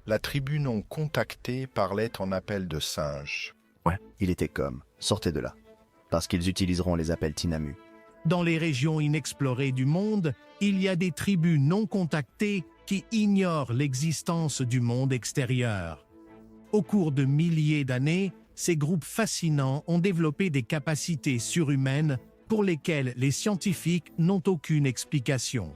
La tribu non contactée parlait en appel de singe. Ouais. Il était comme, sortez de là. Parce qu'ils utiliseront les appels Tinamu. Dans les régions inexplorées du monde, il y a des tribus non contactées qui ignorent l'existence du monde extérieur. Au cours de milliers d'années, ces groupes fascinants ont développé des capacités surhumaines pour lesquelles les scientifiques n'ont aucune explication.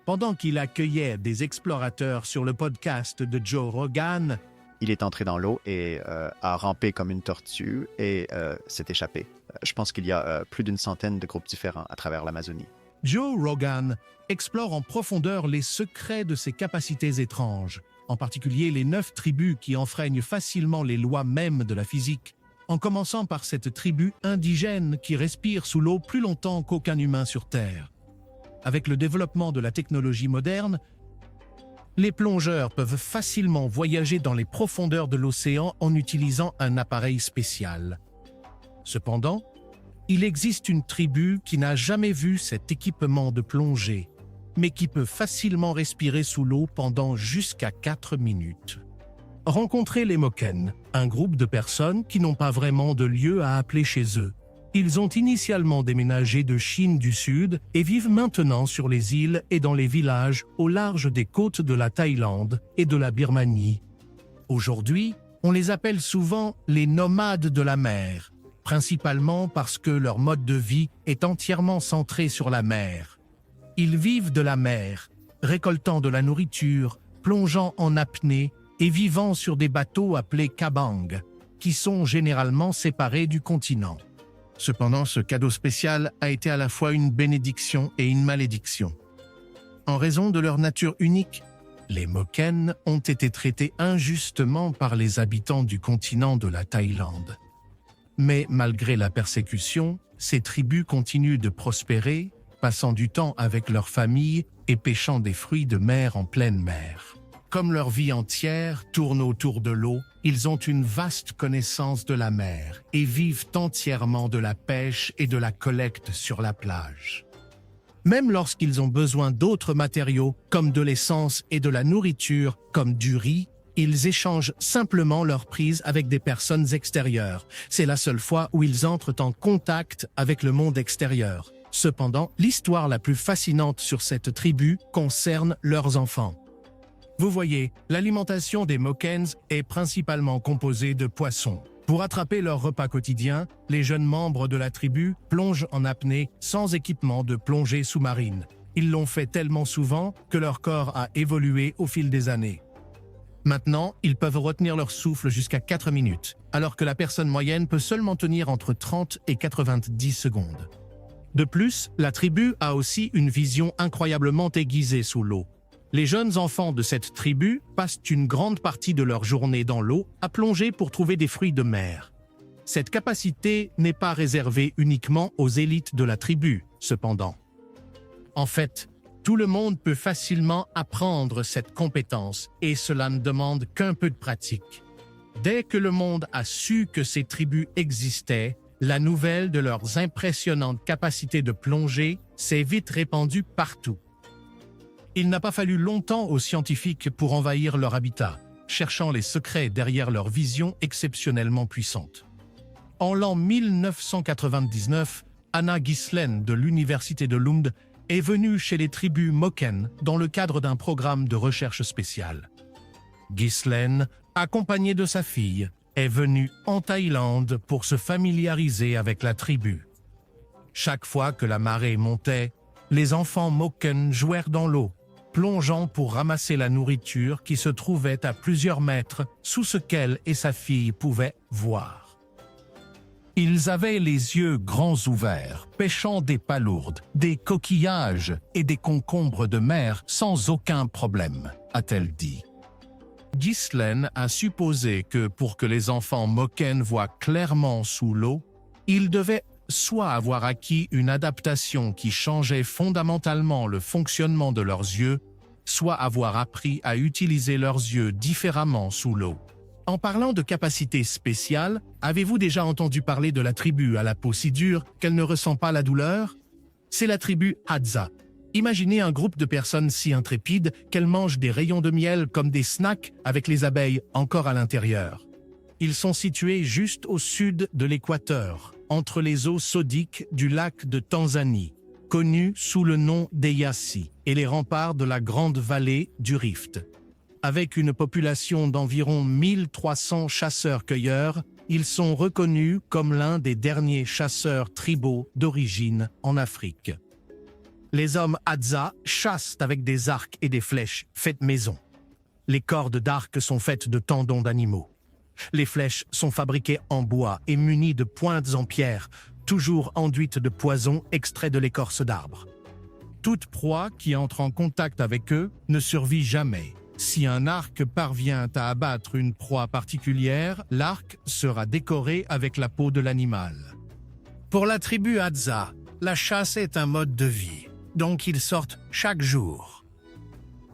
Pendant qu'il accueillait des explorateurs sur le podcast de Joe Rogan, Il est entré dans l'eau et a rampé comme une tortue et s'est échappé. Je pense qu'il y a plus d'une centaine de groupes différents à travers l'Amazonie. Joe Rogan explore en profondeur les secrets de ces capacités étranges, en particulier les 9 tribus qui enfreignent facilement les lois mêmes de la physique, en commençant par cette tribu indigène qui respire sous l'eau plus longtemps qu'aucun humain sur Terre. Avec le développement de la technologie moderne, les plongeurs peuvent facilement voyager dans les profondeurs de l'océan en utilisant un appareil spécial. Cependant, il existe une tribu qui n'a jamais vu cet équipement de plongée, mais qui peut facilement respirer sous l'eau pendant jusqu'à 4 minutes. Rencontrez les Moken, un groupe de personnes qui n'ont pas vraiment de lieu à appeler chez eux. Ils ont initialement déménagé de Chine du Sud et vivent maintenant sur les îles et dans les villages au large des côtes de la Thaïlande et de la Birmanie. Aujourd'hui, on les appelle souvent les nomades de la mer, principalement parce que leur mode de vie est entièrement centré sur la mer. Ils vivent de la mer, récoltant de la nourriture, plongeant en apnée et vivant sur des bateaux appelés kabang, qui sont généralement séparés du continent. Cependant, ce cadeau spécial a été à la fois une bénédiction et une malédiction. En raison de leur nature unique, les Moken ont été traités injustement par les habitants du continent de la Thaïlande. Mais malgré la persécution, ces tribus continuent de prospérer, passant du temps avec leurs familles et pêchant des fruits de mer en pleine mer. Comme leur vie entière tourne autour de l'eau, ils ont une vaste connaissance de la mer et vivent entièrement de la pêche et de la collecte sur la plage. Même lorsqu'ils ont besoin d'autres matériaux, comme de l'essence et de la nourriture, comme du riz, ils échangent simplement leurs prises avec des personnes extérieures. C'est la seule fois où ils entrent en contact avec le monde extérieur. Cependant, l'histoire la plus fascinante sur cette tribu concerne leurs enfants. Vous voyez, l'alimentation des Mokens est principalement composée de poissons. Pour attraper leur repas quotidien, les jeunes membres de la tribu plongent en apnée sans équipement de plongée sous-marine. Ils l'ont fait tellement souvent que leur corps a évolué au fil des années. Maintenant, ils peuvent retenir leur souffle jusqu'à 4 minutes, alors que la personne moyenne peut seulement tenir entre 30 et 90 secondes. De plus, la tribu a aussi une vision incroyablement aiguisée sous l'eau. Les jeunes enfants de cette tribu passent une grande partie de leur journée dans l'eau à plonger pour trouver des fruits de mer. Cette capacité n'est pas réservée uniquement aux élites de la tribu, cependant. En fait, tout le monde peut facilement apprendre cette compétence et cela ne demande qu'un peu de pratique. Dès que le monde a su que ces tribus existaient, la nouvelle de leurs impressionnantes capacités de plongée s'est vite répandue partout. Il n'a pas fallu longtemps aux scientifiques pour envahir leur habitat, cherchant les secrets derrière leur vision exceptionnellement puissante. En l'an 1999, Anna Gislen de l'Université de Lund est venue chez les tribus Moken dans le cadre d'un programme de recherche spéciale. Gislen, accompagnée de sa fille, est venue en Thaïlande pour se familiariser avec la tribu. Chaque fois que la marée montait, les enfants Moken jouèrent dans l'eau, plongeant pour ramasser la nourriture qui se trouvait à plusieurs mètres sous ce qu'elle et sa fille pouvaient voir. Ils avaient les yeux grands ouverts, pêchant des palourdes, des coquillages et des concombres de mer sans aucun problème, a-t-elle dit. Gislen a supposé que pour que les enfants Moken voient clairement sous l'eau, ils devaient soit avoir acquis une adaptation qui changeait fondamentalement le fonctionnement de leurs yeux, soit avoir appris à utiliser leurs yeux différemment sous l'eau. En parlant de capacités spéciales, avez-vous déjà entendu parler de la tribu à la peau si dure qu'elle ne ressent pas la douleur? C'est la tribu Hadza. Imaginez un groupe de personnes si intrépides qu'elles mangent des rayons de miel comme des snacks avec les abeilles encore à l'intérieur. Ils sont situés juste au sud de l'équateur, entre les eaux sodiques du lac de Tanzanie, connu sous le nom d'Eyasi, et les remparts de la grande vallée du Rift. Avec une population d'environ 1300 chasseurs-cueilleurs, ils sont reconnus comme l'un des derniers chasseurs tribaux d'origine en Afrique. Les hommes Hadza chassent avec des arcs et des flèches faites maison. Les cordes d'arc sont faites de tendons d'animaux. Les flèches sont fabriquées en bois et munies de pointes en pierre, toujours enduites de poison extrait de l'écorce d'arbres. Toute proie qui entre en contact avec eux ne survit jamais. Si un arc parvient à abattre une proie particulière, l'arc sera décoré avec la peau de l'animal. Pour la tribu Hadza, la chasse est un mode de vie, donc ils sortent chaque jour.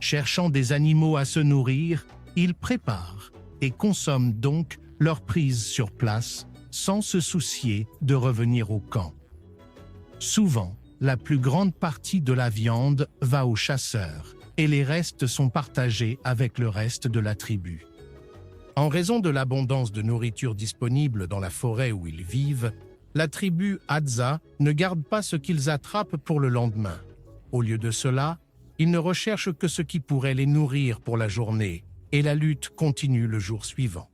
Cherchant des animaux à se nourrir, ils préparent et consomment donc leur prise sur place sans se soucier de revenir au camp. Souvent, la plus grande partie de la viande va aux chasseurs et les restes sont partagés avec le reste de la tribu. En raison de l'abondance de nourriture disponible dans la forêt où ils vivent, la tribu Hadza ne garde pas ce qu'ils attrapent pour le lendemain. Au lieu de cela, ils ne recherchent que ce qui pourrait les nourrir pour la journée, et la lutte continue le jour suivant.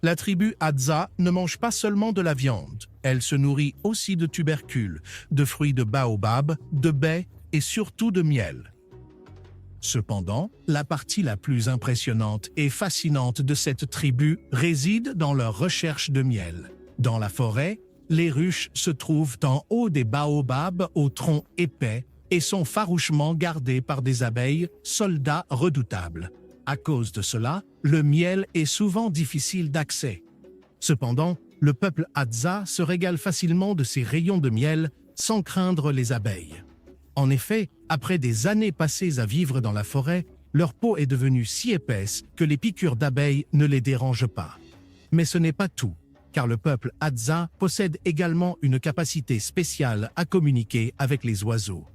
La tribu Hadza ne mange pas seulement de la viande, elle se nourrit aussi de tubercules, de fruits de baobab, de baies et surtout de miel. Cependant, la partie la plus impressionnante et fascinante de cette tribu réside dans leur recherche de miel. Dans la forêt, les ruches se trouvent en haut des baobabs aux troncs épais et sont farouchement gardées par des abeilles, soldats redoutables. À cause de cela, le miel est souvent difficile d'accès. Cependant, le peuple Hadza se régale facilement de ces rayons de miel sans craindre les abeilles. En effet, après des années passées à vivre dans la forêt, leur peau est devenue si épaisse que les piqûres d'abeilles ne les dérangent pas. Mais ce n'est pas tout, car le peuple Hadza possède également une capacité spéciale à communiquer avec les oiseaux.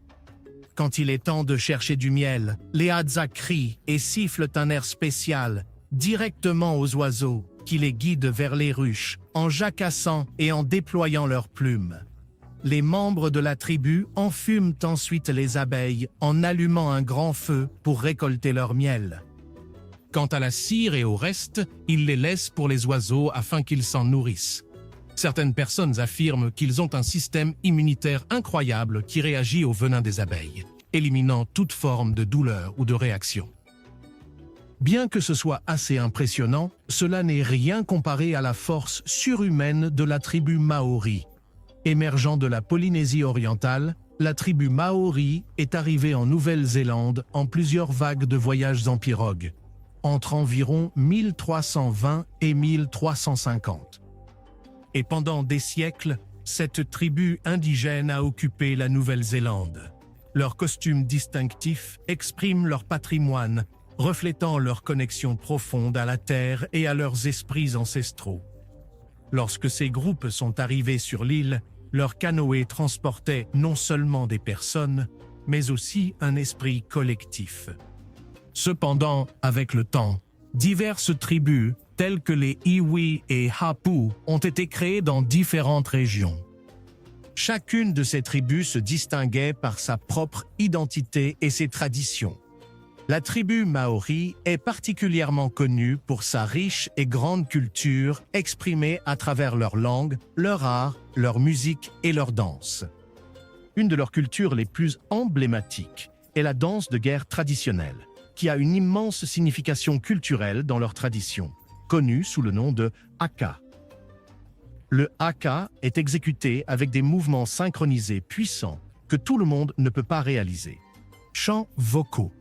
Quand il est temps de chercher du miel, les Hadza crient et sifflent un air spécial directement aux oiseaux qui les guident vers les ruches en jacassant et en déployant leurs plumes. Les membres de la tribu enfument ensuite les abeilles en allumant un grand feu pour récolter leur miel. Quant à la cire et au reste, ils les laissent pour les oiseaux afin qu'ils s'en nourrissent. Certaines personnes affirment qu'ils ont un système immunitaire incroyable qui réagit au venin des abeilles, éliminant toute forme de douleur ou de réaction. Bien que ce soit assez impressionnant, cela n'est rien comparé à la force surhumaine de la tribu Maori. Émergeant de la Polynésie orientale, la tribu Maori est arrivée en Nouvelle-Zélande en plusieurs vagues de voyages en pirogue, entre environ 1320 et 1350. Et pendant des siècles, cette tribu indigène a occupé la Nouvelle-Zélande. Leurs costumes distinctifs expriment leur patrimoine, reflétant leur connexion profonde à la terre et à leurs esprits ancestraux. Lorsque ces groupes sont arrivés sur l'île, leurs canoës transportaient non seulement des personnes, mais aussi un esprit collectif. Cependant, avec le temps, diverses tribus, telles que les Iwi et Hapu, ont été créées dans différentes régions. Chacune de ces tribus se distinguait par sa propre identité et ses traditions. La tribu Maori est particulièrement connue pour sa riche et grande culture exprimée à travers leur langue, leur art, leur musique et leur danse. Une de leurs cultures les plus emblématiques est la danse de guerre traditionnelle, qui a une immense signification culturelle dans leur tradition, connue sous le nom de haka. Le haka est exécuté avec des mouvements synchronisés puissants que tout le monde ne peut pas réaliser. Chants vocaux.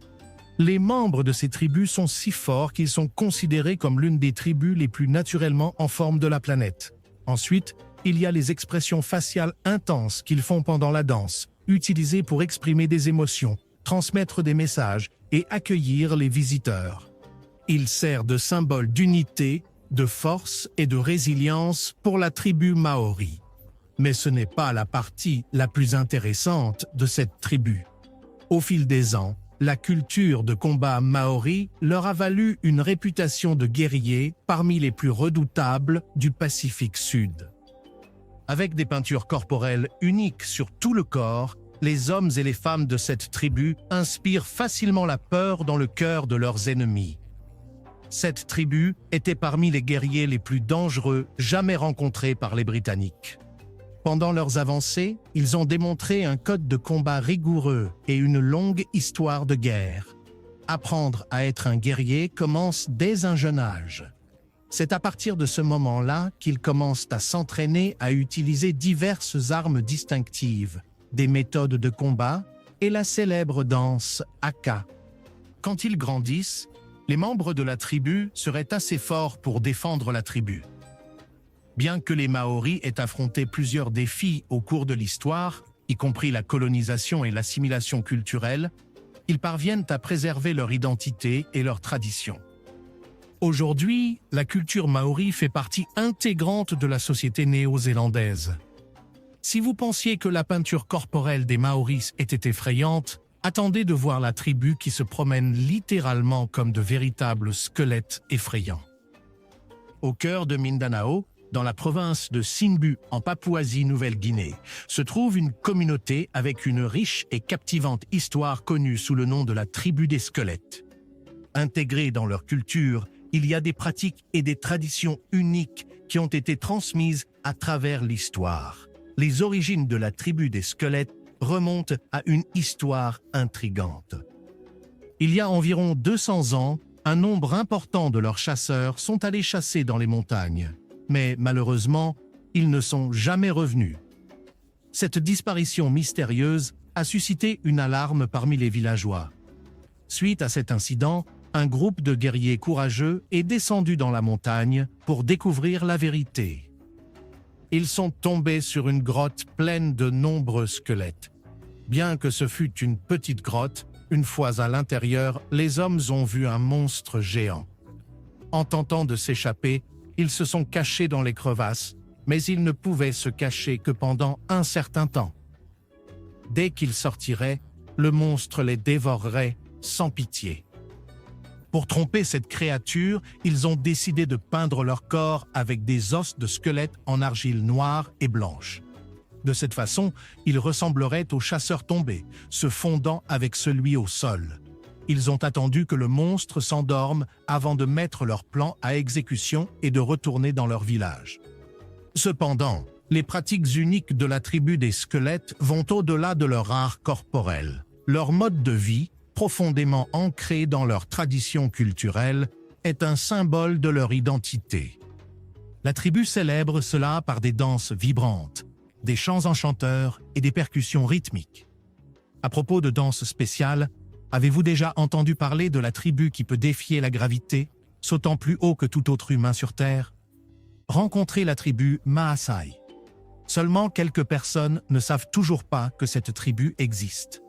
Les membres de ces tribus sont si forts qu'ils sont considérés comme l'une des tribus les plus naturellement en forme de la planète. Ensuite, il y a les expressions faciales intenses qu'ils font pendant la danse, utilisées pour exprimer des émotions, transmettre des messages et accueillir les visiteurs. Il sert de symbole d'unité, de force et de résilience pour la tribu Maori. Mais ce n'est pas la partie la plus intéressante de cette tribu. Au fil des ans, la culture de combat maori leur a valu une réputation de guerriers parmi les plus redoutables du Pacifique Sud. Avec des peintures corporelles uniques sur tout le corps, les hommes et les femmes de cette tribu inspirent facilement la peur dans le cœur de leurs ennemis. Cette tribu était parmi les guerriers les plus dangereux jamais rencontrés par les Britanniques. Pendant leurs avancées, ils ont démontré un code de combat rigoureux et une longue histoire de guerre. Apprendre à être un guerrier commence dès un jeune âge. C'est à partir de ce moment-là qu'ils commencent à s'entraîner à utiliser diverses armes distinctives, des méthodes de combat et la célèbre danse haka. Quand ils grandissent, les membres de la tribu seraient assez forts pour défendre la tribu. Bien que les Maoris aient affronté plusieurs défis au cours de l'histoire, y compris la colonisation et l'assimilation culturelle, ils parviennent à préserver leur identité et leurs traditions. Aujourd'hui, la culture maori fait partie intégrante de la société néo-zélandaise. Si vous pensiez que la peinture corporelle des Maoris était effrayante, attendez de voir la tribu qui se promène littéralement comme de véritables squelettes effrayants. Au cœur de Mindanao, dans la province de Sinbu, en Papouasie-Nouvelle-Guinée, se trouve une communauté avec une riche et captivante histoire connue sous le nom de la tribu des squelettes. Intégrée dans leur culture, il y a des pratiques et des traditions uniques qui ont été transmises à travers l'histoire. Les origines de la tribu des squelettes remontent à une histoire intrigante. Il y a environ 200 ans, un nombre important de leurs chasseurs sont allés chasser dans les montagnes. Mais malheureusement, ils ne sont jamais revenus. Cette disparition mystérieuse a suscité une alarme parmi les villageois. Suite à cet incident, un groupe de guerriers courageux est descendu dans la montagne pour découvrir la vérité. Ils sont tombés sur une grotte pleine de nombreux squelettes. Bien que ce fût une petite grotte, une fois à l'intérieur, les hommes ont vu un monstre géant. En tentant de s'échapper, ils se sont cachés dans les crevasses, mais ils ne pouvaient se cacher que pendant un certain temps. Dès qu'ils sortiraient, le monstre les dévorerait sans pitié. Pour tromper cette créature, ils ont décidé de peindre leur corps avec des os de squelette en argile noire et blanche. De cette façon, ils ressembleraient aux chasseurs tombés, se fondant avec celui au sol. Ils ont attendu que le monstre s'endorme avant de mettre leur plan à exécution et de retourner dans leur village. Cependant, les pratiques uniques de la tribu des squelettes vont au-delà de leur art corporel. Leur mode de vie, profondément ancré dans leur tradition culturelle, est un symbole de leur identité. La tribu célèbre cela par des danses vibrantes, des chants enchanteurs et des percussions rythmiques. À propos de danses spéciales, avez-vous déjà entendu parler de la tribu qui peut défier la gravité, sautant plus haut que tout autre humain sur Terre? Rencontrez la tribu Maasai. Seulement quelques personnes ne savent toujours pas que cette tribu existe.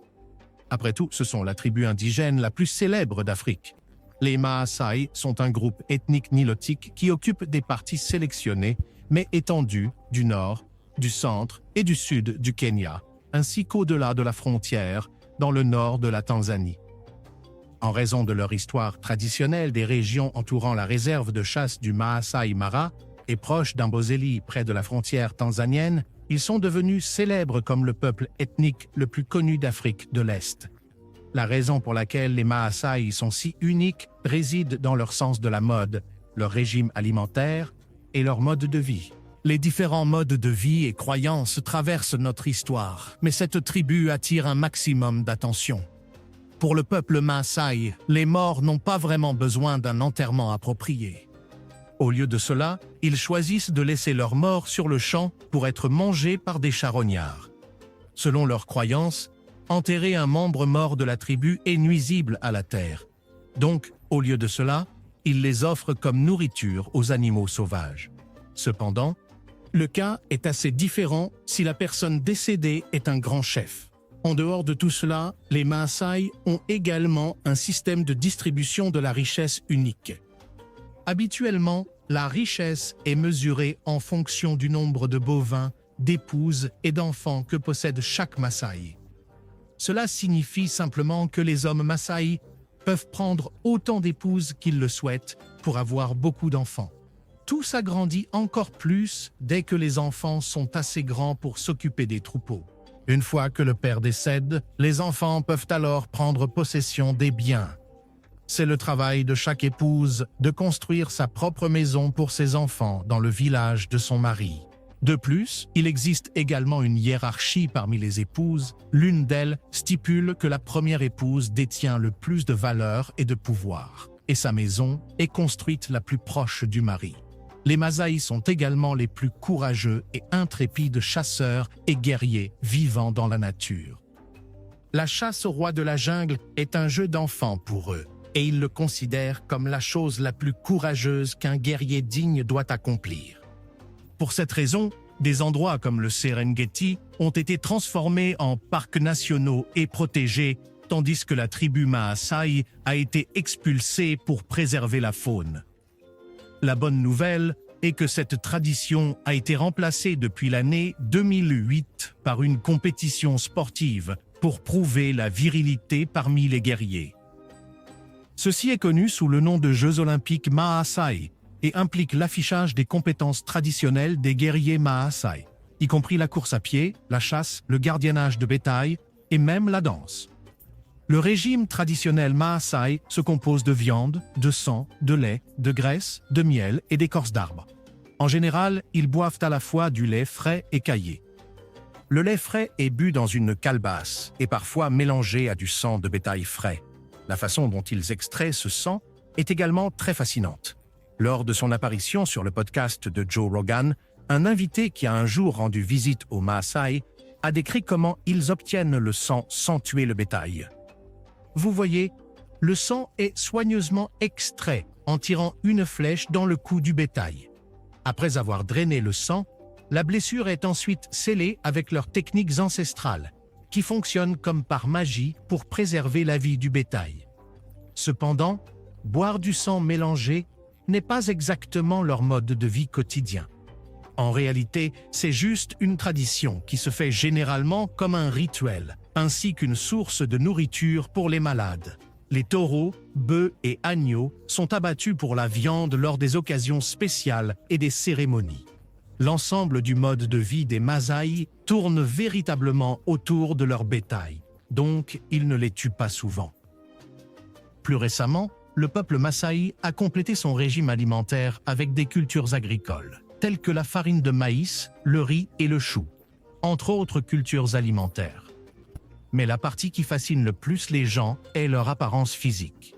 Après tout, ce sont la tribu indigène la plus célèbre d'Afrique. Les Maasai sont un groupe ethnique nilotique qui occupe des parties sélectionnées, mais étendues du nord, du centre et du sud du Kenya, ainsi qu'au-delà de la frontière, dans le nord de la Tanzanie. En raison de leur histoire traditionnelle des régions entourant la réserve de chasse du Maasai Mara et proche d'Amboseli près de la frontière tanzanienne, ils sont devenus célèbres comme le peuple ethnique le plus connu d'Afrique de l'Est. La raison pour laquelle les Maasai sont si uniques réside dans leur sens de la mode, leur régime alimentaire et leur mode de vie. Les différents modes de vie et croyances traversent notre histoire, mais cette tribu attire un maximum d'attention. Pour le peuple Maasai, les morts n'ont pas vraiment besoin d'un enterrement approprié. Au lieu de cela, ils choisissent de laisser leurs morts sur le champ pour être mangés par des charognards. Selon leurs croyances, enterrer un membre mort de la tribu est nuisible à la terre. Donc, au lieu de cela, ils les offrent comme nourriture aux animaux sauvages. Cependant, le cas est assez différent si la personne décédée est un grand chef. En dehors de tout cela, les Maasai ont également un système de distribution de la richesse unique. Habituellement, la richesse est mesurée en fonction du nombre de bovins, d'épouses et d'enfants que possède chaque Maasai. Cela signifie simplement que les hommes Maasai peuvent prendre autant d'épouses qu'ils le souhaitent pour avoir beaucoup d'enfants. Tout s'agrandit encore plus dès que les enfants sont assez grands pour s'occuper des troupeaux. Une fois que le père décède, les enfants peuvent alors prendre possession des biens. C'est le travail de chaque épouse de construire sa propre maison pour ses enfants dans le village de son mari. De plus, il existe également une hiérarchie parmi les épouses. L'une d'elles stipule que la première épouse détient le plus de valeur et de pouvoir, et sa maison est construite la plus proche du mari. Les Maasai sont également les plus courageux et intrépides chasseurs et guerriers vivant dans la nature. La chasse au roi de la jungle est un jeu d'enfant pour eux, et ils le considèrent comme la chose la plus courageuse qu'un guerrier digne doit accomplir. Pour cette raison, des endroits comme le Serengeti ont été transformés en parcs nationaux et protégés, tandis que la tribu Maasai a été expulsée pour préserver la faune. La bonne nouvelle est que cette tradition a été remplacée depuis l'année 2008 par une compétition sportive pour prouver la virilité parmi les guerriers. Ceci est connu sous le nom de Jeux olympiques Maasai et implique l'affichage des compétences traditionnelles des guerriers Maasai, y compris la course à pied, la chasse, le gardiennage de bétail et même la danse. Le régime traditionnel Maasai se compose de viande, de sang, de lait, de graisse, de miel et d'écorce d'arbres. En général, ils boivent à la fois du lait frais et caillé. Le lait frais est bu dans une calebasse et parfois mélangé à du sang de bétail frais. La façon dont ils extraient ce sang est également très fascinante. Lors de son apparition sur le podcast de Joe Rogan, un invité qui a un jour rendu visite aux Maasai a décrit comment ils obtiennent le sang sans tuer le bétail. Vous voyez, le sang est soigneusement extrait en tirant une flèche dans le cou du bétail. Après avoir drainé le sang, la blessure est ensuite scellée avec leurs techniques ancestrales, qui fonctionnent comme par magie pour préserver la vie du bétail. Cependant, boire du sang mélangé n'est pas exactement leur mode de vie quotidien. En réalité, c'est juste une tradition qui se fait généralement comme un rituel, ainsi qu'une source de nourriture pour les malades. Les taureaux, bœufs et agneaux sont abattus pour la viande lors des occasions spéciales et des cérémonies. L'ensemble du mode de vie des Maasai tourne véritablement autour de leur bétail, donc ils ne les tuent pas souvent. Plus récemment, le peuple Maasai a complété son régime alimentaire avec des cultures agricoles, telles que la farine de maïs, le riz et le chou, entre autres cultures alimentaires. Mais la partie qui fascine le plus les gens est leur apparence physique.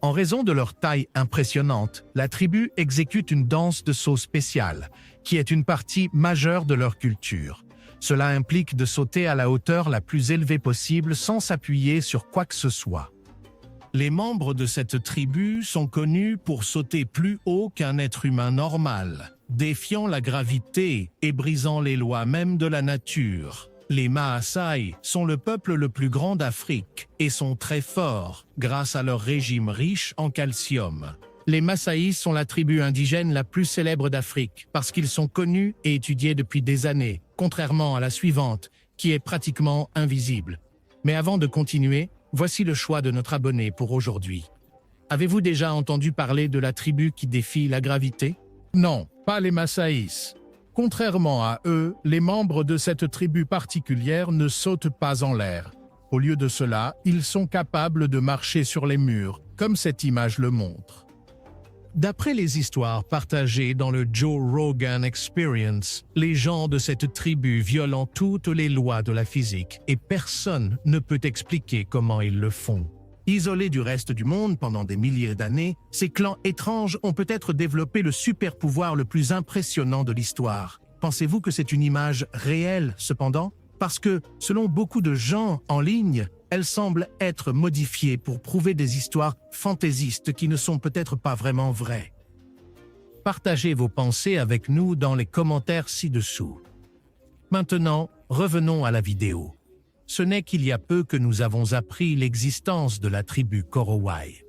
En raison de leur taille impressionnante, la tribu exécute une danse de saut spéciale, qui est une partie majeure de leur culture. Cela implique de sauter à la hauteur la plus élevée possible sans s'appuyer sur quoi que ce soit. Les membres de cette tribu sont connus pour sauter plus haut qu'un être humain normal, défiant la gravité et brisant les lois même de la nature. Les Maasai sont le peuple le plus grand d'Afrique et sont très forts grâce à leur régime riche en calcium. Les Maasai sont la tribu indigène la plus célèbre d'Afrique parce qu'ils sont connus et étudiés depuis des années, contrairement à la suivante, qui est pratiquement invisible. Mais avant de continuer, voici le choix de notre abonné pour aujourd'hui. Avez-vous déjà entendu parler de la tribu qui défie la gravité? Non, pas les Maasai. Contrairement à eux, les membres de cette tribu particulière ne sautent pas en l'air. Au lieu de cela, ils sont capables de marcher sur les murs, comme cette image le montre. D'après les histoires partagées dans le Joe Rogan Experience, les gens de cette tribu violent toutes les lois de la physique et personne ne peut expliquer comment ils le font. Isolés du reste du monde pendant des milliers d'années, ces clans étranges ont peut-être développé le super pouvoir le plus impressionnant de l'histoire. Pensez-vous que c'est une image réelle, cependant? Parce que, selon beaucoup de gens en ligne, elle semble être modifiée pour prouver des histoires fantaisistes qui ne sont peut-être pas vraiment vraies. Partagez vos pensées avec nous dans les commentaires ci-dessous. Maintenant, revenons à la vidéo. Ce n'est qu'il y a peu que nous avons appris l'existence de la tribu Korowai.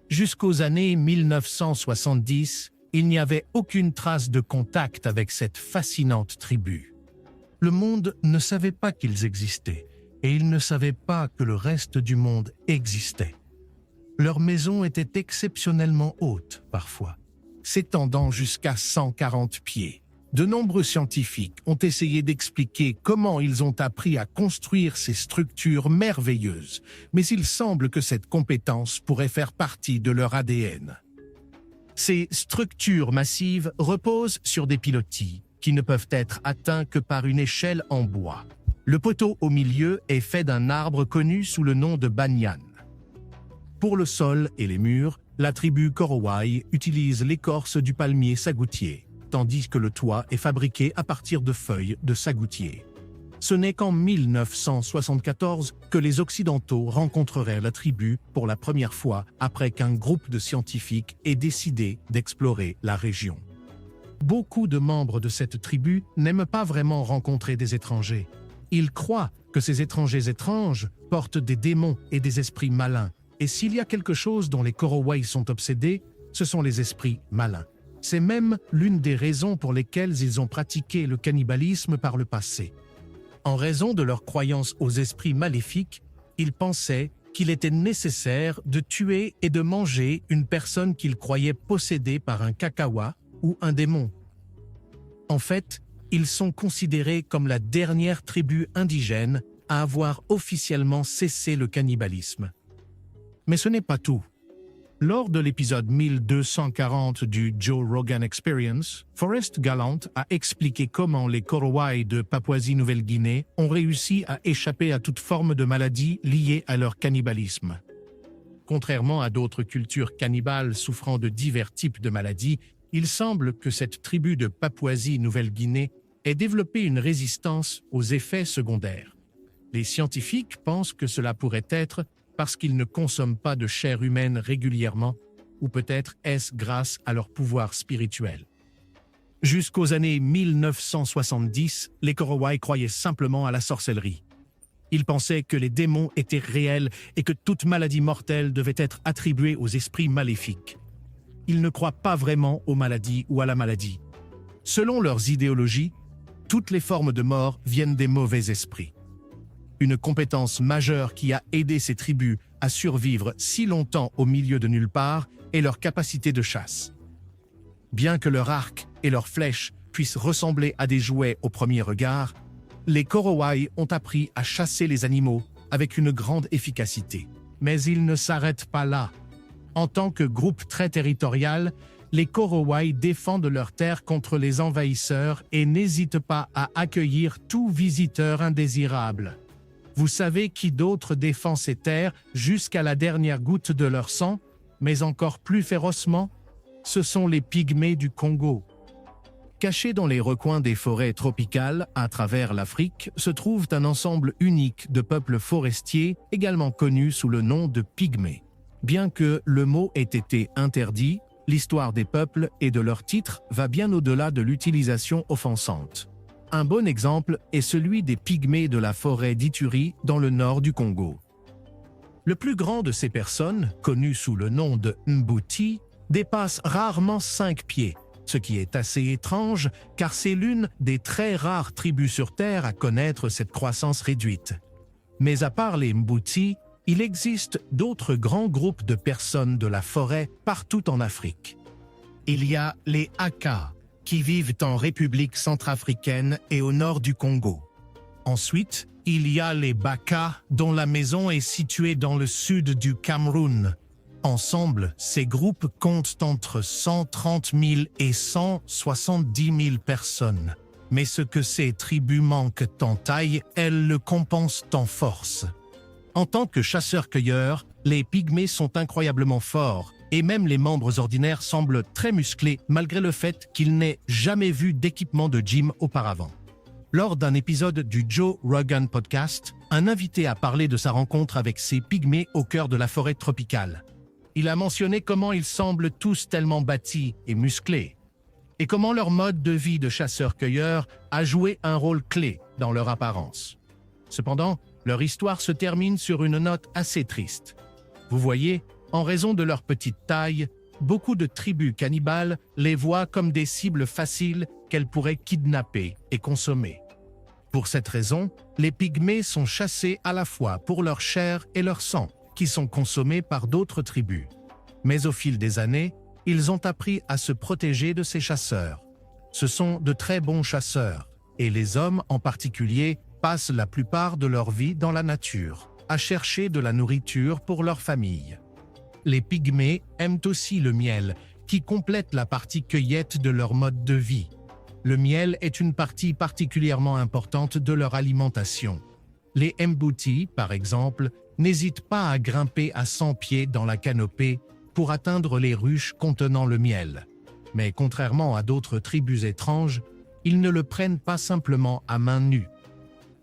Jusqu'aux années 1970, il n'y avait aucune trace de contact avec cette fascinante tribu. Le monde ne savait pas qu'ils existaient, et ils ne savaient pas que le reste du monde existait. Leurs maisons étaient exceptionnellement hautes, parfois, s'étendant jusqu'à 140 pieds. De nombreux scientifiques ont essayé d'expliquer comment ils ont appris à construire ces structures merveilleuses, mais il semble que cette compétence pourrait faire partie de leur ADN. Ces structures massives reposent sur des pilotis qui ne peuvent être atteints que par une échelle en bois. Le poteau au milieu est fait d'un arbre connu sous le nom de banyan. Pour le sol et les murs, la tribu Korowai utilise l'écorce du palmier sagoutier, tandis que le toit est fabriqué à partir de feuilles de sagoutier. Ce n'est qu'en 1974 que les Occidentaux rencontreraient la tribu pour la première fois après qu'un groupe de scientifiques ait décidé d'explorer la région. Beaucoup de membres de cette tribu n'aiment pas vraiment rencontrer des étrangers. Ils croient que ces étrangers étranges portent des démons et des esprits malins. Et s'il y a quelque chose dont les Korowai sont obsédés, ce sont les esprits malins. C'est même l'une des raisons pour lesquelles ils ont pratiqué le cannibalisme par le passé. En raison de leur croyance aux esprits maléfiques, ils pensaient qu'il était nécessaire de tuer et de manger une personne qu'ils croyaient possédée par un kakawa ou un démon. En fait, ils sont considérés comme la dernière tribu indigène à avoir officiellement cessé le cannibalisme. Mais ce n'est pas tout. Lors de l'épisode 1240 du Joe Rogan Experience, Forrest Gallant a expliqué comment les Korowai de Papouasie-Nouvelle-Guinée ont réussi à échapper à toute forme de maladie liée à leur cannibalisme. Contrairement à d'autres cultures cannibales souffrant de divers types de maladies, il semble que cette tribu de Papouasie-Nouvelle-Guinée ait développé une résistance aux effets secondaires. Les scientifiques pensent que cela pourrait être parce qu'ils ne consomment pas de chair humaine régulièrement, ou peut-être est-ce grâce à leur pouvoir spirituel. Jusqu'aux années 1970, les Korowai croyaient simplement à la sorcellerie. Ils pensaient que les démons étaient réels et que toute maladie mortelle devait être attribuée aux esprits maléfiques. Ils ne croient pas vraiment aux maladies ou à la maladie. Selon leurs idéologies, toutes les formes de mort viennent des mauvais esprits. Une compétence majeure qui a aidé ces tribus à survivre si longtemps au milieu de nulle part est leur capacité de chasse. Bien que leur arc et leurs flèches puissent ressembler à des jouets au premier regard, les Korowai ont appris à chasser les animaux avec une grande efficacité. Mais ils ne s'arrêtent pas là. En tant que groupe très territorial, les Korowai défendent leurs terres contre les envahisseurs et n'hésitent pas à accueillir tout visiteur indésirable. Vous savez qui d'autre défend ces terres jusqu'à la dernière goutte de leur sang, mais encore plus férocement? Ce sont les Pygmées du Congo. Cachés dans les recoins des forêts tropicales à travers l'Afrique se trouve un ensemble unique de peuples forestiers, également connus sous le nom de Pygmées. Bien que le mot ait été interdit, l'histoire des peuples et de leurs titres va bien au-delà de l'utilisation offensante. Un bon exemple est celui des Pygmées de la forêt d'Ituri dans le nord du Congo. Le plus grand de ces personnes, connu sous le nom de Mbuti, dépasse rarement 5 pieds, ce qui est assez étrange car c'est l'une des très rares tribus sur Terre à connaître cette croissance réduite. Mais à part les Mbuti, il existe d'autres grands groupes de personnes de la forêt partout en Afrique. Il y a les Aka, qui vivent en République centrafricaine et au nord du Congo. Ensuite, il y a les Baka, dont la maison est située dans le sud du Cameroun. Ensemble, ces groupes comptent entre 130 000 et 170 000 personnes. Mais ce que ces tribus manquent en taille, elles le compensent en force. En tant que chasseurs-cueilleurs, les Pygmées sont incroyablement forts, et même les membres ordinaires semblent très musclés malgré le fait qu'ils n'aient jamais vu d'équipement de gym auparavant. Lors d'un épisode du Joe Rogan Podcast, un invité a parlé de sa rencontre avec ces Pygmées au cœur de la forêt tropicale. Il a mentionné comment ils semblent tous tellement bâtis et musclés, et comment leur mode de vie de chasseurs-cueilleurs a joué un rôle clé dans leur apparence. Cependant, leur histoire se termine sur une note assez triste. Vous voyez, en raison de leur petite taille, beaucoup de tribus cannibales les voient comme des cibles faciles qu'elles pourraient kidnapper et consommer. Pour cette raison, les pygmées sont chassés à la fois pour leur chair et leur sang, qui sont consommés par d'autres tribus. Mais au fil des années, ils ont appris à se protéger de ces chasseurs. Ce sont de très bons chasseurs, et les hommes en particulier passent la plupart de leur vie dans la nature, à chercher de la nourriture pour leur famille. Les pygmées aiment aussi le miel, qui complète la partie cueillette de leur mode de vie. Le miel est une partie particulièrement importante de leur alimentation. Les Mbouti, par exemple, n'hésitent pas à grimper à 100 pieds dans la canopée pour atteindre les ruches contenant le miel. Mais contrairement à d'autres tribus étranges, ils ne le prennent pas simplement à main nue.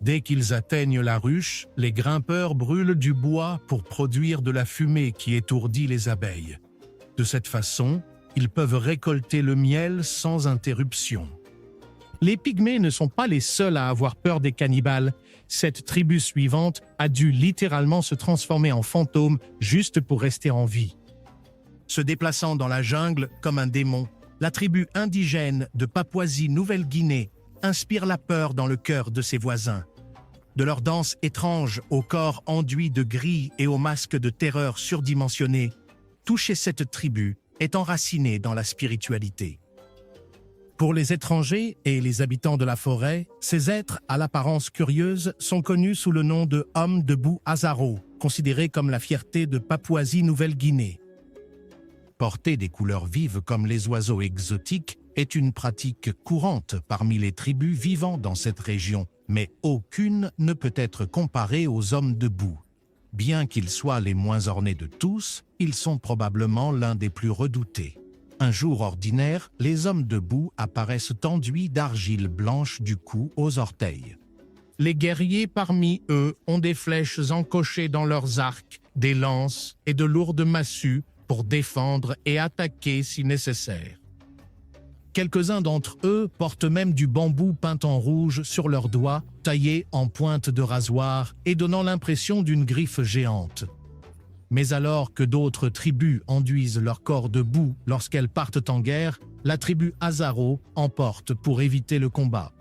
Dès qu'ils atteignent la ruche, les grimpeurs brûlent du bois pour produire de la fumée qui étourdit les abeilles. De cette façon, ils peuvent récolter le miel sans interruption. Les pygmées ne sont pas les seuls à avoir peur des cannibales. Cette tribu suivante a dû littéralement se transformer en fantôme juste pour rester en vie. Se déplaçant dans la jungle comme un démon, la tribu indigène de Papouasie-Nouvelle-Guinée inspire la peur dans le cœur de ses voisins. De leurs danses étranges au corps enduit de gris et aux masques de terreur surdimensionnés, toucher cette tribu est enraciné dans la spiritualité. Pour les étrangers et les habitants de la forêt, ces êtres à l'apparence curieuse sont connus sous le nom de hommes de boue Azaro, considérés comme la fierté de Papouasie-Nouvelle-Guinée. Porter des couleurs vives comme les oiseaux exotiques est une pratique courante parmi les tribus vivant dans cette région, mais aucune ne peut être comparée aux hommes de boue. Bien qu'ils soient les moins ornés de tous, ils sont probablement l'un des plus redoutés. Un jour ordinaire, les hommes de boue apparaissent enduits d'argile blanche du cou aux orteils. Les guerriers parmi eux ont des flèches encochées dans leurs arcs, des lances et de lourdes massues pour défendre et attaquer si nécessaire. Quelques-uns d'entre eux portent même du bambou peint en rouge sur leurs doigts, taillé en pointe de rasoir et donnant l'impression d'une griffe géante. Mais alors que d'autres tribus enduisent leur corps de boue lorsqu'elles partent en guerre, la tribu Azaro emporte pour éviter le combat.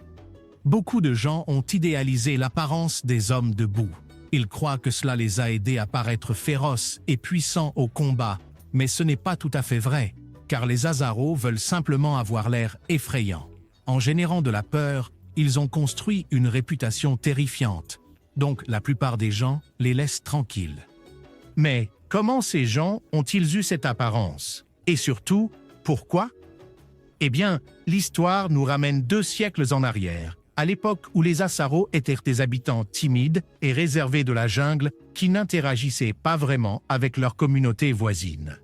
Beaucoup de gens ont idéalisé l'apparence des hommes de boue. Ils croient que cela les a aidés à paraître féroces et puissants au combat, mais ce n'est pas tout à fait vrai, car les Azaro veulent simplement avoir l'air effrayants. En générant de la peur, ils ont construit une réputation terrifiante, donc la plupart des gens les laissent tranquilles. Mais comment ces gens ont-ils eu cette apparence? Et surtout, pourquoi? Eh bien, l'histoire nous ramène 2 siècles en arrière, à l'époque où les Asaro étaient des habitants timides et réservés de la jungle qui n'interagissaient pas vraiment avec leur communauté voisine.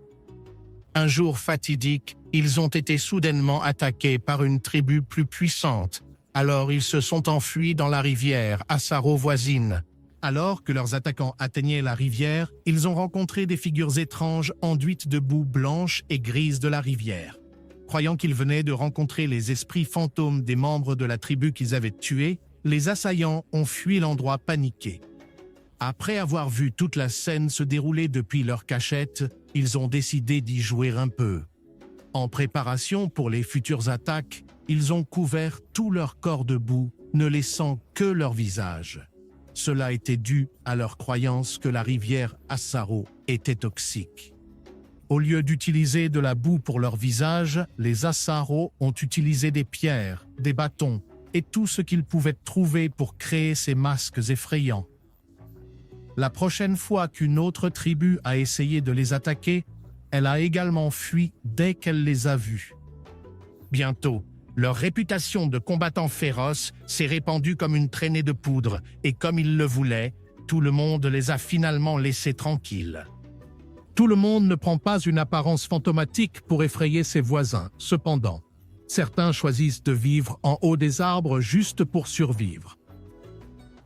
Un jour fatidique, ils ont été soudainement attaqués par une tribu plus puissante. Alors ils se sont enfuis dans la rivière Asaro voisine. Alors que leurs attaquants atteignaient la rivière, ils ont rencontré des figures étranges enduites de boue blanche et grise de la rivière. Croyant qu'ils venaient de rencontrer les esprits fantômes des membres de la tribu qu'ils avaient tués, les assaillants ont fui l'endroit paniqués. Après avoir vu toute la scène se dérouler depuis leur cachette, ils ont décidé d'y jouer un peu. En préparation pour les futures attaques, ils ont couvert tout leur corps de boue, ne laissant que leur visage. Cela était dû à leur croyance que la rivière Asaro était toxique. Au lieu d'utiliser de la boue pour leur visage, les Asaro ont utilisé des pierres, des bâtons et tout ce qu'ils pouvaient trouver pour créer ces masques effrayants. La prochaine fois qu'une autre tribu a essayé de les attaquer, elle a également fui dès qu'elle les a vus. Bientôt, leur réputation de combattants féroces s'est répandue comme une traînée de poudre, et comme ils le voulaient, tout le monde les a finalement laissés tranquilles. Tout le monde ne prend pas une apparence fantomatique pour effrayer ses voisins. Cependant, certains choisissent de vivre en haut des arbres juste pour survivre.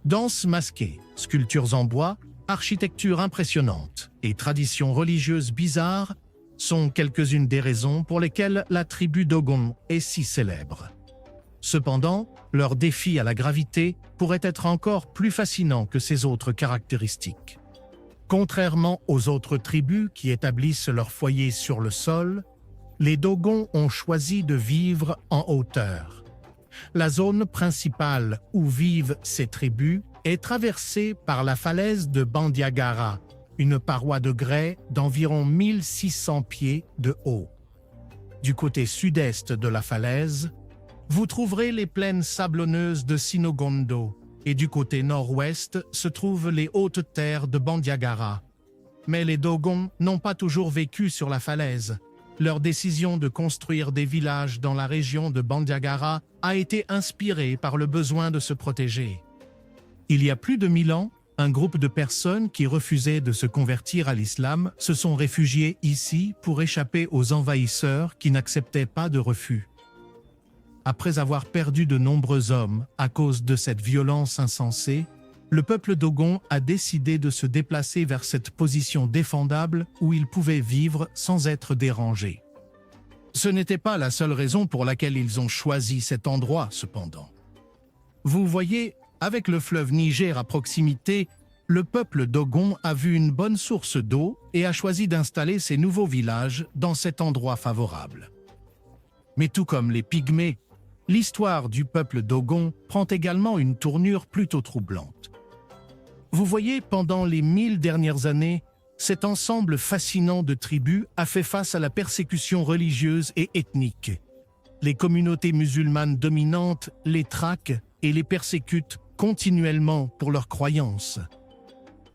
Danses masquées, sculptures en bois, architecture impressionnante et traditions religieuses bizarres sont quelques-unes des raisons pour lesquelles la tribu Dogon est si célèbre. Cependant, leur défi à la gravité pourrait être encore plus fascinant que ces autres caractéristiques. Contrairement aux autres tribus qui établissent leur foyer sur le sol, les Dogons ont choisi de vivre en hauteur. La zone principale où vivent ces tribus est traversée par la falaise de Bandiagara, une paroi de grès d'environ 1600 pieds de haut. Du côté sud-est de la falaise, vous trouverez les plaines sablonneuses de Sinogondo et du côté nord-ouest se trouvent les hautes terres de Bandiagara. Mais les Dogons n'ont pas toujours vécu sur la falaise. Leur décision de construire des villages dans la région de Bandiagara a été inspirée par le besoin de se protéger. Il y a plus de 1000 ans, un groupe de personnes qui refusaient de se convertir à l'islam se sont réfugiés ici pour échapper aux envahisseurs qui n'acceptaient pas de refus. Après avoir perdu de nombreux hommes à cause de cette violence insensée, le peuple dogon a décidé de se déplacer vers cette position défendable où il pouvait vivre sans être dérangé. Ce n'était pas la seule raison pour laquelle ils ont choisi cet endroit, cependant. Vous voyez, avec le fleuve Niger à proximité, le peuple dogon a vu une bonne source d'eau et a choisi d'installer ses nouveaux villages dans cet endroit favorable. Mais tout comme les Pygmées, l'histoire du peuple dogon prend également une tournure plutôt troublante. Vous voyez, pendant les 1000 dernières années, cet ensemble fascinant de tribus a fait face à la persécution religieuse et ethnique. Les communautés musulmanes dominantes les traquent et les persécutent continuellement pour leurs croyances.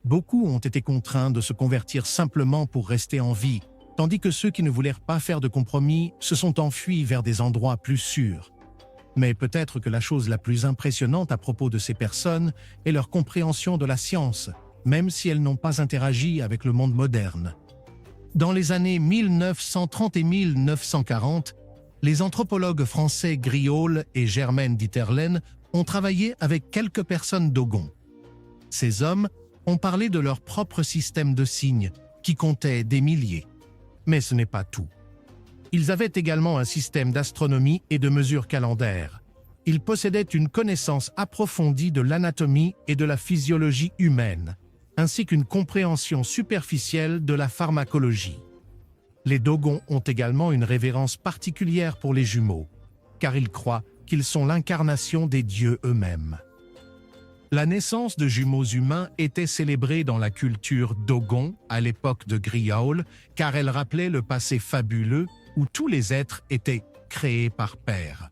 Beaucoup ont été contraints de se convertir simplement pour rester en vie, tandis que ceux qui ne voulèrent pas faire de compromis se sont enfuis vers des endroits plus sûrs. Mais peut-être que la chose la plus impressionnante à propos de ces personnes est leur compréhension de la science, même si elles n'ont pas interagi avec le monde moderne. Dans les années 1930 et 1940, les anthropologues français Griaule et Germaine Dieterlen ont travaillé avec quelques personnes dogons. Ces hommes ont parlé de leur propre système de signes, qui comptait des milliers. Mais ce n'est pas tout. Ils avaient également un système d'astronomie et de mesures calendaires. Ils possédaient une connaissance approfondie de l'anatomie et de la physiologie humaine, ainsi qu'une compréhension superficielle de la pharmacologie. Les Dogons ont également une révérence particulière pour les jumeaux, car ils croient qu'ils sont l'incarnation des dieux eux-mêmes. La naissance de jumeaux humains était célébrée dans la culture Dogon à l'époque de Griaule, car elle rappelait le passé fabuleux où tous les êtres étaient créés par pair.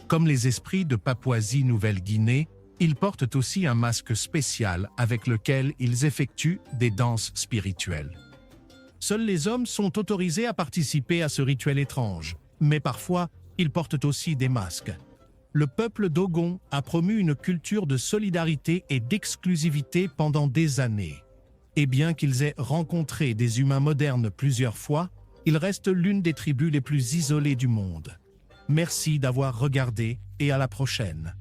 Comme les esprits de Papouasie-Nouvelle-Guinée, ils portent aussi un masque spécial avec lequel ils effectuent des danses spirituelles. Seuls les hommes sont autorisés à participer à ce rituel étrange, mais parfois, ils portent aussi des masques. Le peuple dogon a promu une culture de solidarité et d'exclusivité pendant des années. Et bien qu'ils aient rencontré des humains modernes plusieurs fois, il reste l'une des tribus les plus isolées du monde. Merci d'avoir regardé et à la prochaine.